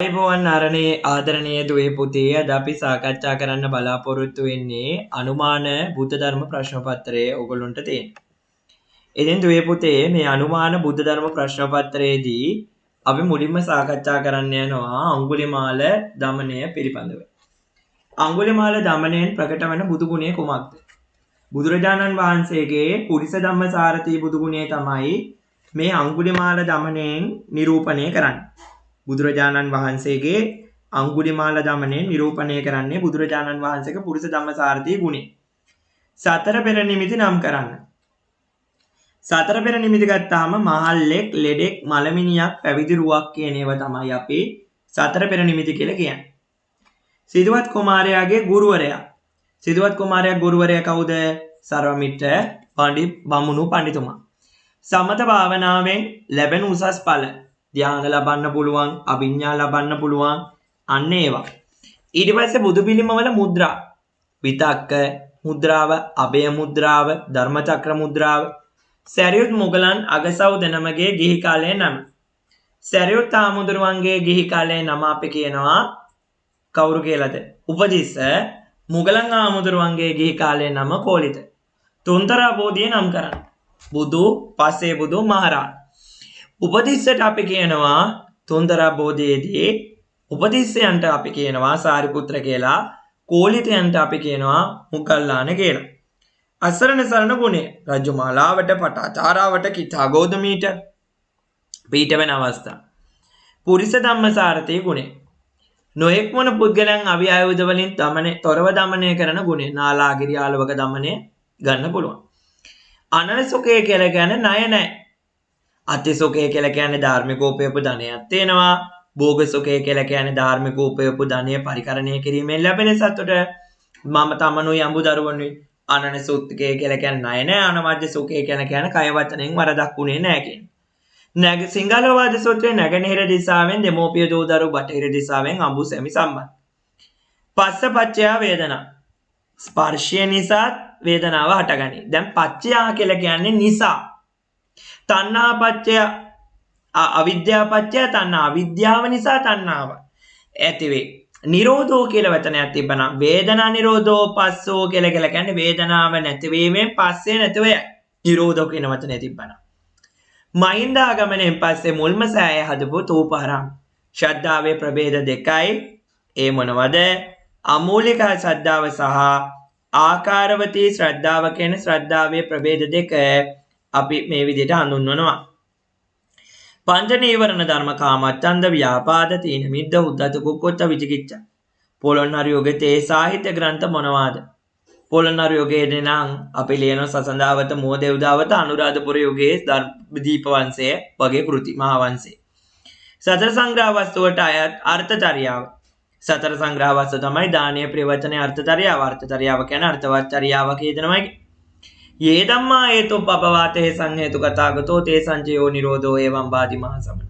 අයිබෝවන් අරණේ ආදරණීය දුවේ පුතේ අද අපි සාකච්ඡා කරන්න බලාපොරොත්තු වෙන්නේ අනුමාන බුද්ධ ධර්ම ප්‍රශ්න පත්‍රයේ ඔයගොල්ලන්ට තියෙන. ඉතින් දුවේ පුතේ මේ අනුමාන බුද්ධ ධර්ම ප්‍රශ්න පත්‍රයේදී අපි මුලින්ම සාකච්ඡා කරන්න යනවා අඟුලිමාල දමනය පිළිබඳව. අඟුලිමාල දමනයෙන් ප්‍රකට වන බුදු ගුණය කුමක්ද? බුදුරජාණන් වහන්සේගේ පුරිස ධම්මසාරථී බුදු ගුණය තමයි මේ අඟුලිමාල දමනයෙන් නිරූපණය කරන්නේ. බුදුරජාණන් වහන්සේගේ අඟුලිමාල දමනය නිරූපණය කරන්නේ බුදුරජාණන් වහන්සේගේ පුරුෂ ධම්මසාරථී ගුණය. සතර පෙර නිමිති නම් කරන්න. සතර පෙර නිමිති ගත්තාම මහල්ලෙක්, ලෙඩෙක්, මලමිනියක්, පැවිදි රුවක් කියන ඒවා තමයි අපි සතර පෙර නිමිති කියලා කියන්නේ. සිදුවත් කුමාරයාගේ ගුරුවරයා. සිදුවත් කුමාරයාගේ ගුරුවරයා කවුද? සර්වමිත්‍ර බමුණු පඬිතුමා. සමත භාවනාවෙන් ලැබෙන උසස් ඵල ධ්‍යාන ලබන්න පුළුවන්, අභිඥා ලබන්න පුළුවන්, අන්න ඒවා. ඊට පස්සේ බුදු පිළිමවල මුද්‍රා, විතක්ක මුද්‍රාව, අභය මුද්‍රාව, ධර්මචක්‍ර මුද්‍රාව, සැරියුත් මුගලන් අගසව් දෙනමගේ ගිහි කාලයේ නම. සැරියුත් ආමුදුරුවන්ගේ ගිහි කාලයේ නම අපි කියනවා කවුරු කියලාද? උපදිස්ස. මුගලන් ආමුදුරුවන්ගේ ගිහි කාලයේ නම කෝලිත. තුන්තරා බෝධිය නම් කරන්න. බුදු, පස්සේ බුදු, මහරහත්. උපතිස්සට අපි කියනවා තුන්තරා බෝධියේදී උපතිස්සයන්ට අපි කියනවා සාරිපුත්‍ර කියලා, කෝලිතයන්ට අපි කියනවා මුගල්ලාන කියලා. අසරණ සරණ ගුණය රජමාලාවට, පටාචාරාවට, කිතා ගෝධමීට පීඨ වෙන අවස්ථා. පුරිස ධම්මසාරථී ගුණය නොඑක් වන පුද්ගලයන් අවිආයුධ වලින් තොරව දමනය කරන ගුණය. නාලාගිරි ආලවක දමනය ගන්න පුළුවන්. අනනසුකය කියලා කියන්නේ ණය නැහැ. අතිසුකය කියලා කියන්නේ ධාර්මික උපයපු ධනයක් තියෙනවා. භෝගසුකය කියලා කියන්නේ ධාර්මික උපයපු ධනය පරිකරණය කිරීමෙන් ලැබෙන සතුට. මම තමනුයි අඹු දරුවනුයි. අනනසුකය කියලා කියන්නේ ණය නැහැ. අනවජ්‍ය සුකය කියලා කියන්නේ කය වචනෙන් වරදක් උනේ නැහැ කියන්නේ. සිංහලවාද සූත්‍රයේ නැගෙනහිර දිශාවෙන් දෙමෝපිය දූ දරු බටහිර දිශාවෙන් අඹු සැමි සම්බන්ධ. පස්සපච්චය වේදනා. ස්පර්ශය නිසා වේදනාව හටගනී. දැන් පච්චය කියලා කියන්නේ නිසා. තණ්හා පච්චය අවිද්‍යාව පච්චය තණ්හා. අවිද්‍යාව නිසා තණ්හාව ඇති වේ. නිරෝධෝ කියලා වචනයක් තිබ්බනම් වේදනා නිරෝධෝ පස්සෝ කියලා කියන්නේ වේදනාව නැතිවීමෙන් පස්සේ නැතිව යයි. නිරෝධෝ කියන වචනේ තිබ්බනම්. මහින්දාගමනයෙන් පස්සේ මුල්ම සෑය හදපු තූපහරම්. ශ්‍රද්ධාවේ ප්‍රභේද දෙකයි. ඒ මොනවද? අමූලික ශ්‍රද්ධාව සහ ආකාරවතී ශ්‍රද්ධාව කියන ශ්‍රද්ධාවේ ප්‍රභේද දෙක අපි මේ විදිහට හඳුන්වනවා. පංච නීවරණ ධර්ම කාමච්ඡන්ද, ව්‍යාපාද, තීන මිද්ද, උද්ධච්ච, කුක්කුච්ච, විචිකිච්ඡා. පොළොන්නරු යුගයේ සාහිත්‍ය ග්‍රන්ථ මොනවාද? පොළොන්නරු යුගයේදී නම් අපි ලියන සසඳාවත, මෝදේවදාවත, අනුරාධපුර යුගයේ දීප වංශය වගේ කෘති මහා වංශය. සතර සංග්‍රහ වස්තුවට අයත් අර්ථචර්යාව. සතර සංග්‍රහ වස්තු තමයි දානීය ප්‍රවචනේ අර්ථචර්යාව. අර්ථචර්යාව කියන්නේ අර්ථවත් චර්යාව කියනමයි. යේ ධම්මා හේතු පබවාතේ සංහේතු කතාගතෝ තේ සංජයෝ නිරෝධෝ එවං බාදි මහසමන.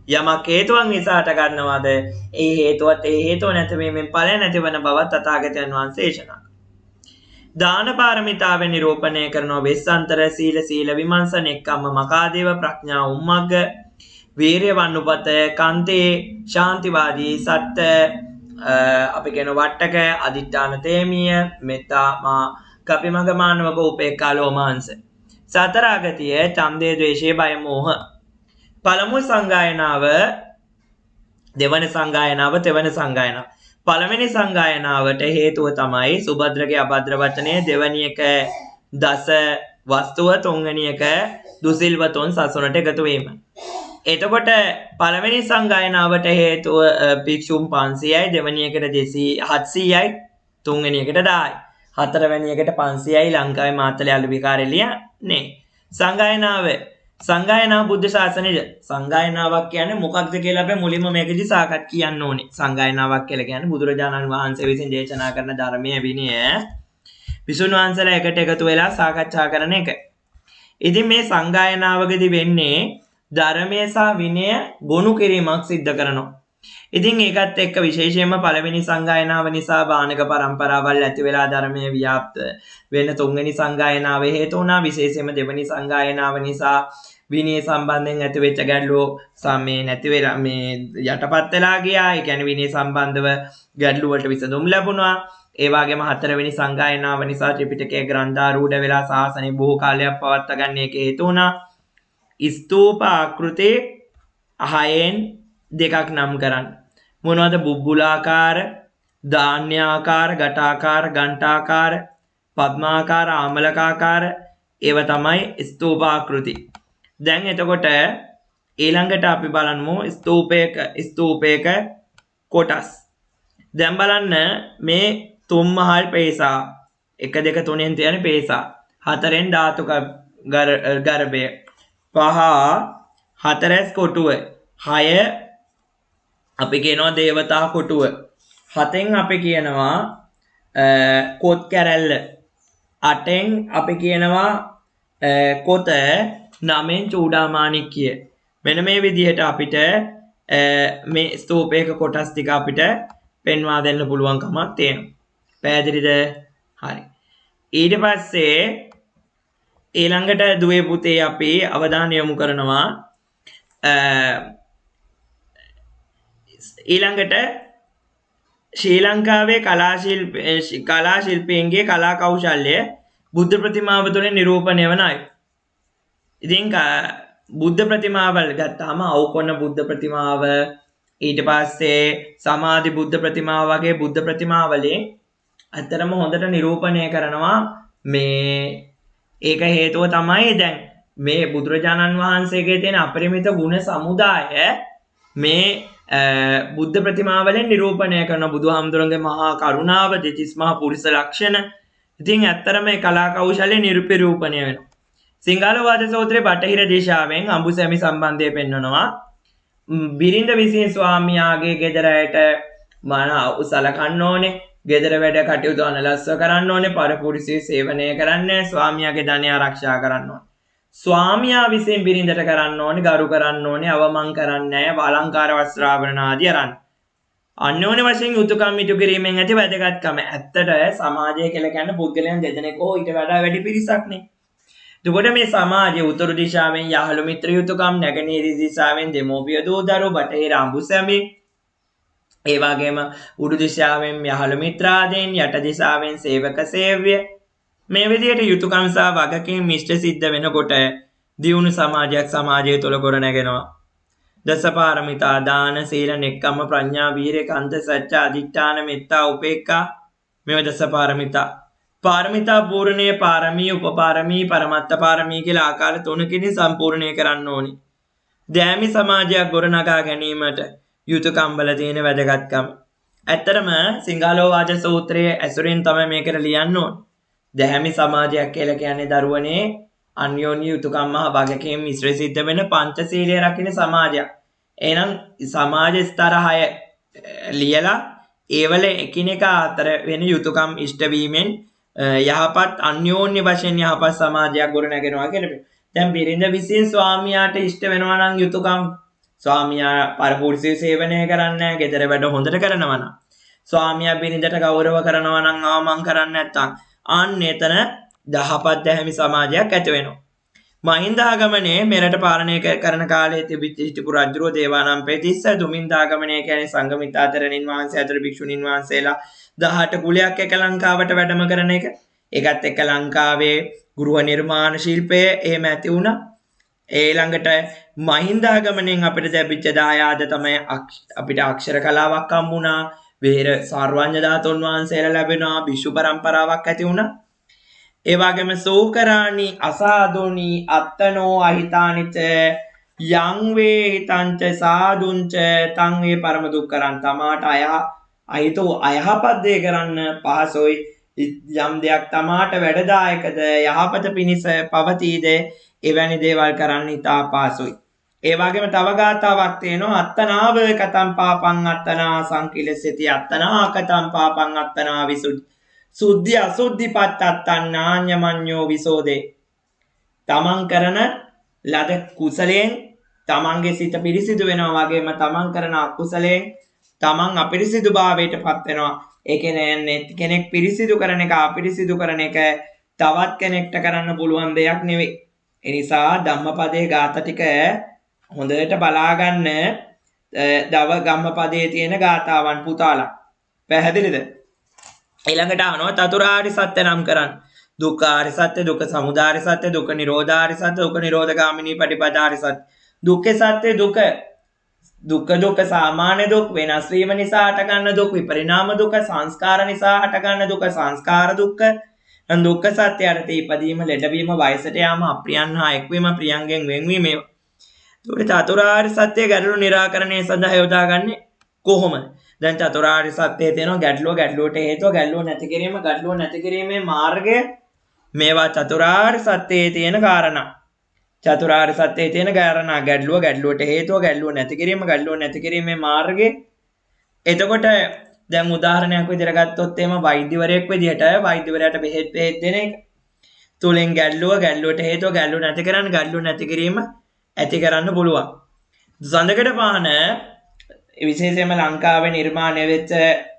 යමක් හේතුවක් නිසා හට ගන්නවාද ඒ හේතුවත් ඒ හේතුව නැතිවීමෙන් ඵල නැතිවන බව තථාගතයන් වහන්සේ දේශනා. දාන පාරමිතාවෙන් නිරූපණය කරන වෙස්සන්තර සීල, සීල විමර්ශන, එක්කම්ම, මකාදේව, ප්‍රඥා උම්මග්ග, වීරිය වන්නුපත, කාන්තේ, ශාන්තිවාදී, සත්‍ය අපි කියන වට්ටක, අදිඨාන තේමිය, මෙත්තා කපිමග මානවක, උපේක්ඛා ලෝමාංශ. සතර අගතිය ඡන්දේ, ද්වේෂේ, බය, මෝහ. පළමු සංගායනාව, දෙවන සංගායනාව, තෙවන සංගායනාව. පළවෙනි සංගායනාවට හේතුව තමයි සුභද්‍රගේ අභද්‍ර වචනය, දෙවැනි එක දස වස්තුව, තුන්වෙනි එක දුසිල්වතුන් සසුනට එකතු වීම. එතකොට පළවෙනි සංගායනාවට හේතුව භික්ෂුන් 500යි, දෙවෙනි එකට 700යි, තුන්වෙනි එකට 10යි, හතරවෙනි එකට 500යි. ලංකාවේ මාතලේ අලු විකාරෙලියනේ සංගායනාව බුද්ධ ශාසනයේ සංගායනාවක් කියන්නේ මොකක්ද කියලා අපි මුලින්ම මේකදී සාකච්ඡා කියන්න ඕනේ. සංගායනාවක් කියලා කියන්නේ බුදුරජාණන් වහන්සේ විසින් දේශනා කරන ධර්මයේ විනය විසුණු වහන්සේලා එකට එකතු වෙලා සාකච්ඡා කරන එක. ඉතින් මේ සංගායනාවකදී වෙන්නේ ධර්මයේ සහ විනය ගොනු කිරීමක් සිද්ධ කරනවා. ඉතින් ඒකත් එක්ක විශේෂයෙන්ම පළවෙනි සංගායනාව නිසා බාණක පරම්පරාවල් ඇති වෙලා ධර්මයේ ව්‍යාප්ත වෙන තුන්වෙනි සංගායනාවේ හේතු වුණා. විශේෂයෙන්ම දෙවෙනි සංගායනාව නිසා විනය සම්බන්ධයෙන් ඇති වෙච්ච ගැටලුව සමේ නැති වෙලා මේ යටපත් වෙලා ගියා. ඒ කියන්නේ විනය සම්බන්ධව ගැටලු වලට විසඳුම් ලැබුණා. ඒ වගේම හතරවෙනි සංගායනාව නිසා ත්‍රිපිටකයේ ග්‍රන්ථාරූඪ වෙලා ශාසනය බොහෝ කාලයක් පවත්වා ගන්න එක හේතු වුණා. ස්තූප ආකෘති 6න් 2ක් නම් කරන්න. මොනවද? බුබ්බුලාකාර, ධාන්‍යාකාර, ඝටාකාර, ඝණ්ඨාකාර, පද්මාකාර, ආමලකාකාර ඒව තමයි ස්තූප ආකෘති. දැන් එතකොට ඊළඟට අපි බලමු ස්තූපයක කොටස්. දැන් බලන්න මේ තුන් මහල් පේසා 1 2 3න් තියෙන පේසා 4න් ධාතු ගර්භය 5 4ස් කොටුව 6 අපි කියනවා දේවතා කොටුව 7න් අපි කියනවා කොත් කැරැල්ල 8න් අපි කියනවා කොත 9න් චූඩාමාණික්කිය. මෙන්න මේ විදිහට අපිට මේ ස්තූපයක කොටස් ටික අපිට පෙන්වා දෙන්න පුළුවන් කමක් තියෙනවා. පැහැදිලිද? හරි. ඊට පස්සේ ඊළඟට දුවේ පුතේ අපි අවධානය යොමු කරනවා ඊළඟට ශ්‍රී ලංකාවේ කලා ශිල්පීන්ගේ කලා කෞශල්‍ය බුද්ධ ප්‍රතිමාව තුළින් නිරූපණය වන අය. ඉතින් බුද්ධ ප්‍රතිමාවල් ගත්තාම අවකොණ බුද්ධ ප්‍රතිමාව ඊට පස්සේ සමාධි බුද්ධ ප්‍රතිමාව වගේ බුද්ධ ප්‍රතිමා වලින් ඇත්තටම හොඳට නිරූපණය කරනවා මේ ඒක හේතුව තමයි දැන් මේ බුදුරජාණන් වහන්සේගේ තියෙන අපරිමිත ගුණ සමුදාය මේ බුද්ධ ප්‍රතිමා වලින් නිරූපණය කරන බුදුහාමුදුරන්ගේ මහා කරුණාව දෙතිස් මහා පුරිස ලක්ෂණ. ඉතින් ඇත්තටම මේ කලා කෞශල්‍ය නිරූපණය වෙනවා. සිංහල වාද සූත්‍රයේ බටහිර දිශාවෙන් අඹුසැමි සම්බන්ධය පෙන්වනවා. බිරිඳ විසින් ස්වාමියාගේ ගෙදරට සලකන්න ඕනේ. ගෙදර වැඩ කටයුතු අනලස්ව කරන්න ඕනේ. පරපුරුෂය සේවනය කරන්න, ස්වාමියාගේ ධනය ආරක්ෂා කරන්න ඕනේ. ස්වාමියා විසින් බිරිඳට කරන්න ඕනේ, ගරු කරන්න ඕනේ, අවමන් කරන්නේ නැහැ, අලංකාර වස්ත්‍ර ආභරණ ආදී අරන්. අන්‍යෝන්‍ය වශයෙන් යුතුයකම් ඉටු කිරීමෙන් ඇති වැදගත්කම. ඇත්තට සමාජය කියලා කියන්නේ පුද්ගලයන් දෙදෙනෙක් හෝ ඊට වඩා වැඩි පිරිසක් නේ. එතකොට මේ සමාජයේ උතුරු දිශාවෙන් යහළු මිත්‍ර යුතුයකම්, නැගෙනහිර දිශාවෙන් දෙමෝපිය දූ දරුවෝ, බටහිර අඹුසැමි, ඒ වගේම උඩු දිශාවෙන් යහළු මිත්‍රාදීන්, යට දිශාවෙන් සේවක සේව්‍ය. මේ විදිහට යුතුයකම් සහ වගකීම් මිශ්‍ර සිද්ධ වෙනකොට දියුණු සමාජයක් සමාජය තුළ ගොඩනැගෙනවා. දසපාරමිතා දාන, සීල, නෙක්ඛම්ම, ප්‍රඥා, වීරිය, කන්ත, සත්‍ය, අදිඨාන, මෙත්තා, උපේක්ඛා මේව දසපාරමිතා. පාරමිතා පූර්ණයේ පාරමී, උපපාරමී, පරමත්ත පාරමී කියලා ආකාර තුනකින් සම්පූර්ණය කරන්න ඕනි. දෑමි සමාජයක් ගොඩනගා ගැනීමට යුතුයකම් වල තියෙන වැදගත්කම. ඇත්තටම සිංහලෝවාද සූත්‍රයේ ඇසුරින් තමයි මේකට ලියන්න ඕනේ. දැහැමි සමාජයක් කියලා කියන්නේ දරුවනේ අන්‍යෝන්‍ය යුතුයකම් හා වගකීම් මිශ්‍ර සිද්ධ වෙන පංචශීලයේ රකින්න සමාජයක්. එහෙනම් සමාජ ස්තර 6 ලියලා ඒවල එකිනෙකා අතර වෙන යුතුයකම් ඉෂ්ට වීමෙන් යහපත් අන්‍යෝන්‍ය වශයෙන් යහපත් සමාජයක් ගොඩනගෙනවා කියලා. දැන් බිරිඳ විසින් ස්වාමියාට ඉෂ්ට වෙනවා නම් යුතුයකම් ස්වාමියා පරපුරුෂය සේවනය කරන්නේ, ගෙදර වැඩ හොඳට කරනවා නම්, ස්වාමියා බිරිඳට ගෞරව කරනවා නම්, ආමන් කරන්නේ නැත්නම් අන්න එතන දහපත් දැහැමි සමාජයක් ඇති වෙනවා. මහින්ද ආගමනයේ මෙරට පාලනය කරන කාලයේ තිබිච්ච හිටපු රජුරෝ දේවානම්පියතිස්ස දුමින්ද ආගමනය කියන්නේ සංඝමිත්තාතරණින් වහන්සේ අතර භික්ෂුණීන් වහන්සේලා 18 කුලයක් එක ලංකාවට වැඩම කරන එක. ඒකත් එක්ක ලංකාවේ ගෘහ නිර්මාණ ශිල්පය එහෙම ඇති වුණා. ඊළඟට මහින්ද ආගමනයෙන් අපිට ලැබිච්ච දායාද තමයි අපිට අක්ෂර කලාවක් හම්බුණා. වේර සර්වඥ ධාතුන් වහන්සේලා ලැබෙනවා. භික්ෂු පරම්පරාවක් ඇති වුණා. ඒ වගේම සෝකරාණි අසාදුනි අත්තනෝ අහිතානිච යං වේ හිතංච සාදුංච තං වේ පරම දුක්කරං. තමාට අයහපත් දේ කරන්න පහසොයි. යම් දෙයක් තමාට වැඩදායකද යහපත පිණිස පවතීද එවැනි දේවල් කරන්න ඉතා පහසුයි. ඒ වගේම තව ගාතාවක් තියෙනවා අත්තනාව කතම් පාපං අත්තනා සංකිලසති අත්තනා කතම් පාපං අත්තනා විසුද්ධි සුද්ධි අසුද්ධි පත්තත්තාඤ්ඤමඤ්ඤෝ විසෝදේ. තමන් කරන ලද කුසලයෙන් තමන්ගේ සිත පිරිසිදු වෙනවා, වගේම තමන් කරන අකුසලයෙන් තමන් අපිරිසිදු භාවයට පත් වෙනවා. ඒ කියන්නේ කෙනෙක් පිරිසිදු කරන එක අපිරිසිදු කරන එක තවත් කෙනෙක්ට කරන්න පුළුවන් දෙයක් නෙවෙයි. ඒ නිසා ධම්මපදයේ ගාථා ටික හොඳට බලාගන්න. දව ගම්මපදයේ තියෙන ගාථාවන් පුතාලා. පැහැදිලිද? ඊළඟට අහනවා චතුරාර්ය සත්‍ය නම් කරන්න. දුක්ඛාර්ය සත්‍ය, දුක්ඛ සමුදය සත්‍ය, දුක්ඛ නිරෝධාර්ය සත්‍ය, දුක්ඛ නිරෝධගාමිනී පටිපදාර්ය සත්‍ය. දුක්ඛ සත්‍ය දුක්ඛ සාමාන්‍ය දුක්, වෙනස් වීම නිසා හටගන්න දුක්, විපරිණාම දුක්, සංස්කාර නිසා හටගන්න දුක්, සංස්කාර දුක්ඛ. දුක්ඛ සත්‍ය අර්ථය ඉපදීම, ලෙඩවීම, වයසට යාම, අප්‍රියයන් හා එක්වීම, ප්‍රියයන්ගෙන් වෙන්වීම. ඒකට චතුරාර්ය සත්‍ය ගැටළු निराකරණය සඳහා යොදාගන්නේ කොහොමද? දැන් චතුරාර්ය සත්‍යයේ තියෙනවා ගැටලුවට හේතුව, ගැටලුව නැති කිරීම, ගැටලුව නැති කිරීමේ මාර්ගය. මේවා චතුරාර්ය සත්‍යයේ තියෙන කාරණා. චතුරාර්ය සත්‍යයේ තියෙන කාරණා ගැටලුවට හේතුව, ගැටලුව නැති කිරීම, ගැටලුව නැති කිරීමේ මාර්ගය. එතකොට දැන් උදාහරණයක් විදිහට ගත්තොත් එහෙම වෛද්‍යවරයෙක් විදිහට වෛද්‍යවරයාට බෙහෙත් දෙන එක තුලින් ගැටලුවට හේතුව, ගැටලුව නැති කරන්න, ගැටලුව නැති කිරීම ඇති කරන්න පුළුවන්. සඳකඩ පාන විශේෂයෙන්ම ලංකාවේ නිර්මාණය වෙච්ච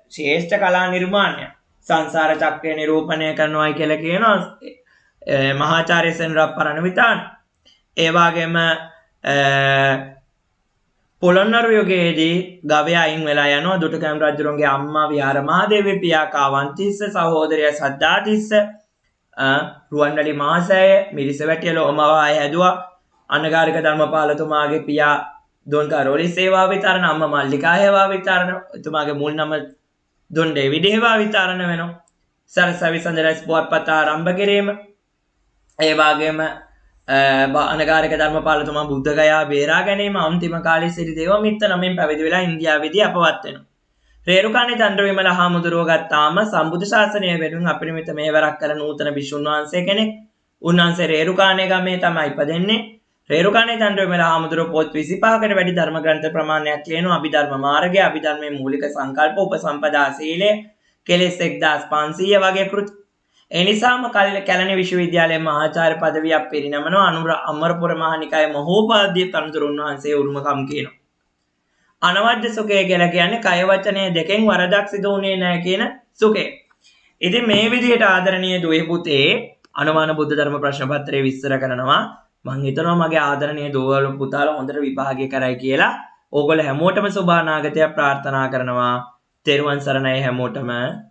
ශ්‍රේෂ්ඨ කලා නිර්මාණයක්. සංසාර චක්‍රය නිරූපණය කරනවායි කියලා කියනවා මහාචාර්ය සෙනරත් විතාන. ඒ වගේම පොළොන්නරු යුගයේදී ගවය අයින් වෙලා යනවා. දුටුගැමුණු රජුගේ අම්මා විහාර මහදේවී, පියා කාවන්තිස්ස, සහෝදරයා සද්ධාතිස්ස, රුවන්වැලි මහසෑය, මිරිසවැටිය ලෝමවාය හැදුවා. අනගාരിക ධර්මපාලතුමාගේ පියා දොන් කරෝලි සේවා විතරණ, අම්මා මල්ලිකා හේවා විතරණ. එතුමාගේ මුල් නම දොන් ඩේවිඩ් හේවා විතරණ වෙනවා. සරසවි සඳරස් පුවත්පත ආරම්භ කිරීම. ඒ වගේම අනගාരിക ධර්මපාලතුමා බුද්ධ ගයා බේරා ගැනීම, අන්තිම කාලේ සිරි දේවමිත්ත නමින් පැවිදි වෙලා ඉන්දියාවේදී අපවත් වෙනවා. රේරුකාණේ චන්ද්‍රවිමල හාමුදුරුවෝ ගත්තාම සම්බුද්ධ ශාසනය වෙනුවෙන් අපරිමිත මෙහෙවරක් කළ නූතන භික්ෂුන් වහන්සේ කෙනෙක්. උන්වහන්සේ රේරුකාණේ ගමේ තමයි ඉපදෙන්නේ. රේරුකාණේ චන්ද්‍රවිමල හාමුදුරුවෝ පොත් 25කට වැඩි ධර්ම ග්‍රන්ථ ප්‍රමාණයක් ලියනවා. අභිධර්ම මාර්ගය, අභිධර්මයේ මූලික සංකල්ප, උපසම්පදා සීලය, කෙලෙස් 1500 වගේ කෘති. ඒ නිසාම කැලණි විශ්වවිද්‍යාලයේ මහාචාර්ය පදවියක් පිරිනමනවා. අමරපුර මහනිකාය මහෝපාද්‍ය තනතුරු උන්වහන්සේ උරුමකම් කියනවා. අනවජ්‍ය සුඛය කියලා කියන්නේ කය වචනය දෙකෙන් වරදක් සිදු වුණේ නැහැ කියන සුඛය. ඉතින් මේ විදිහට ආදරණීය දුවේ පුතේ අනුමාන බුද්ධ ධර්ම ප්‍රශ්න පත්‍රය විස්තර කරනවා. මම හිතනවා මගේ ආදරණීය දුවවල පුතාලා හොඳට විභාගය කරයි කියලා. ඕගොල්ලෝ හැමෝටම සුබ අනාගතයක් ප්‍රාර්ථනා කරනවා. තෙරුවන් සරණයි හැමෝටම.